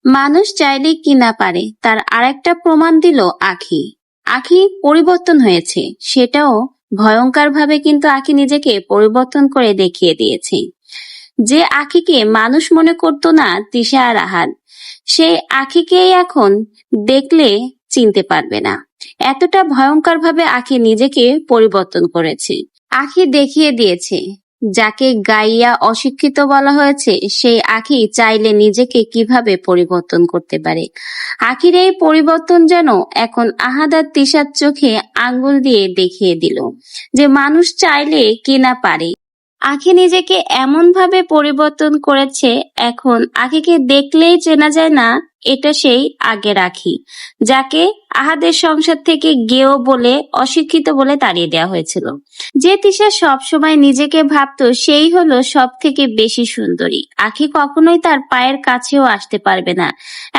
মানুষ চাইলেই কি না পারে তার আরেকটা প্রমাণ দিল আঁখি। আঁখি পরিবর্তন হয়েছে, সেটাও ভয়ঙ্কর ভাবে, কিন্তু আঁখি নিজেকে পরিবর্তন করে দেখিয়ে দিয়েছে। যে আঁখিকে মানুষ মনে করতো না তিশা আর আহাদ, সেই আঁখিকেই এখন দেখলে চিনতে পারবে না। এতটা ভয়ঙ্কর ভাবে আঁখি নিজেকে পরিবর্তন করেছে। আঁখি দেখিয়ে দিয়েছে যাকে গাইয়া অশিক্ষিত বলা হয়েছে সেই আঁখি চাইলে নিজেকে কিভাবে পরিবর্তন করতে পারে। আঁখির এই পরিবর্তন যেন এখন আহাদ আর তিশার চোখে আঙ্গুল দিয়ে দেখিয়ে দিল যে মানুষ চাইলে কি না পারে। আঁখি নিজেকে এমন ভাবে পরিবর্তন করেছে, এখন আঁখিকে দেখলেই চেনা যায় না এটা সেই আগের আঁখি, যাকে আহাদের সংসার থেকে গেও বলে, অশিক্ষিত বলে তাড়িয়ে দেওয়া হয়েছিল। যে তিশা সবসময় নিজেকে ভাবতো সেই হলো সব থেকে বেশি সুন্দরী। আঁখি কখনোই তার পায়ের কাছেও আসতে পারবে না,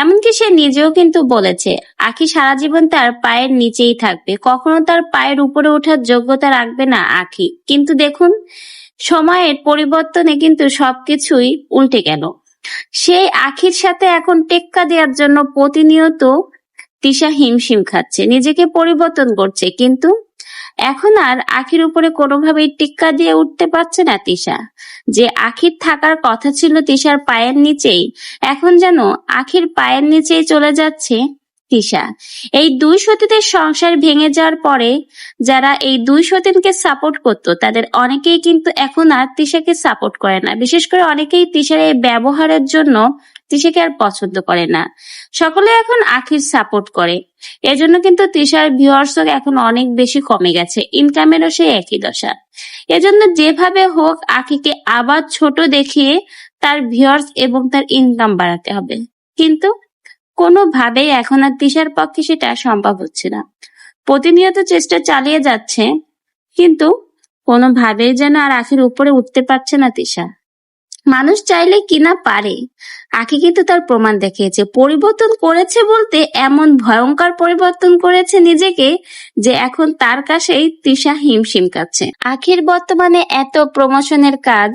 এমনকি সে নিজেও কিন্তু বলেছে আঁখি সারা জীবন তার পায়ের নিচেই থাকবে, কখনো তার পায়ের উপরে ওঠার যোগ্যতা রাখবে না আঁখি। কিন্তু দেখুন, সময়ের পরিবর্তনে কিন্তু সবকিছুই উল্টে গেল। সেই আঁখির সাথে এখন টেক্কা দেওয়ার জন্য প্রতিনিয়ত তিশা হিমশিম খাচ্ছে, নিজেকে পরিবর্তন করছে, কিন্তু এখন আর আঁখির উপরে কোনোভাবেই টিক্কা দিয়ে উঠতে পারছে না তিশা। যে আঁখির থাকার কথা ছিল তিশার পায়ের নিচেই, এখন যেন আঁখির পায়ের নিচেই চলে যাচ্ছে তিশা। এই দুই সতীনের সংসার ভেঙে যাওয়ার পরে যারা এই দুই সতীনকে সাপোর্ট করতো তাদের অনেকেই কিন্তু এখন আর তিশাকে সাপোর্ট করে না। বিশেষ করে অনেকেই তিশার এই ব্যবহারের জন্য তিশাকে আর পছন্দ করে না, সকলে এখন আঁখির সাপোর্ট করে। এজন্য কিন্তু তিশার ভিউয়ার্স এখন অনেক বেশি কমে গেছে, ইনকামেরও সেই একই দশা। এজন্য যেভাবে হোক আঁখিকে আবার ছোট দেখিয়ে তার ভিউয়ার্স এবং তার ইনকাম বাড়াতে হবে, কিন্তু কোনোভাবেই এখন আর তিশার পক্ষে সেটা সম্ভব হচ্ছে না। প্রতিনিয়ত চেষ্টা চালিয়ে যাচ্ছে, কিন্তু কোনোভাবেই যেন আর আঁখির উপরে উঠতে পারছে না তিশা। মানুষ চাইলে কিনা পারে, আঁখি কিন্তু তার প্রমাণ দেখিয়েছে। পরিবর্তন করেছে বলতে এমন ভয়ঙ্কর পরিবর্তন করেছে নিজেকে যে এখন তার কাছেই তিশা হিমশিম খাচ্ছে। আঁখির বর্তমানে এত প্রমোশনের কাজ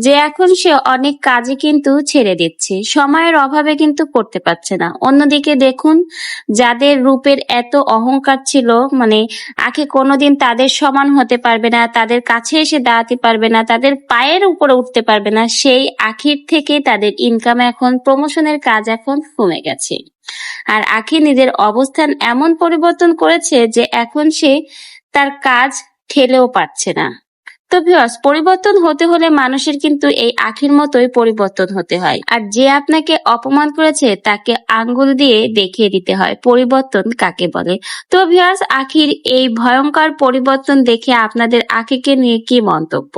যে এখন সে অনেক কাজে কিন্তু ছেড়ে দিচ্ছে, সময়ের অভাবে কিন্তু করতে পারছে না। অন্যদিকে দেখুন, যাদের রূপের এত অহংকার ছিল, মানে আঁখি কোনোদিন তাদের সমান হতে পারবে না, তাদের কাছে এসে দাঁড়াতে পারবে না, তাদের পায়ের উপরে উঠতে পারবে না, সেই আঁখির থেকে তাদের ইনকাম এখন, প্রমোশনের কাজ এখন কমে গেছে। আর আঁখি নিজের অবস্থান এমন পরিবর্তন করেছে যে এখন সে তার কাজ ঠেলেও পাচ্ছে না। তো ভিউয়ার্স, পরিবর্তন হতে হলে মানুষের কিন্তু এই আঁখির মতোই পরিবর্তন হতে হয়। আর যে আপনাকে অপমান করেছে তাকে আঙ্গুল দিয়ে দেখিয়ে দিতে হয় পরিবর্তন কাকে বলে। তো ভিউয়ার্স, আঁখির এই ভয়ঙ্কর পরিবর্তন দেখে আপনাদের আঁখিকে নিয়ে কি মন্তব্য?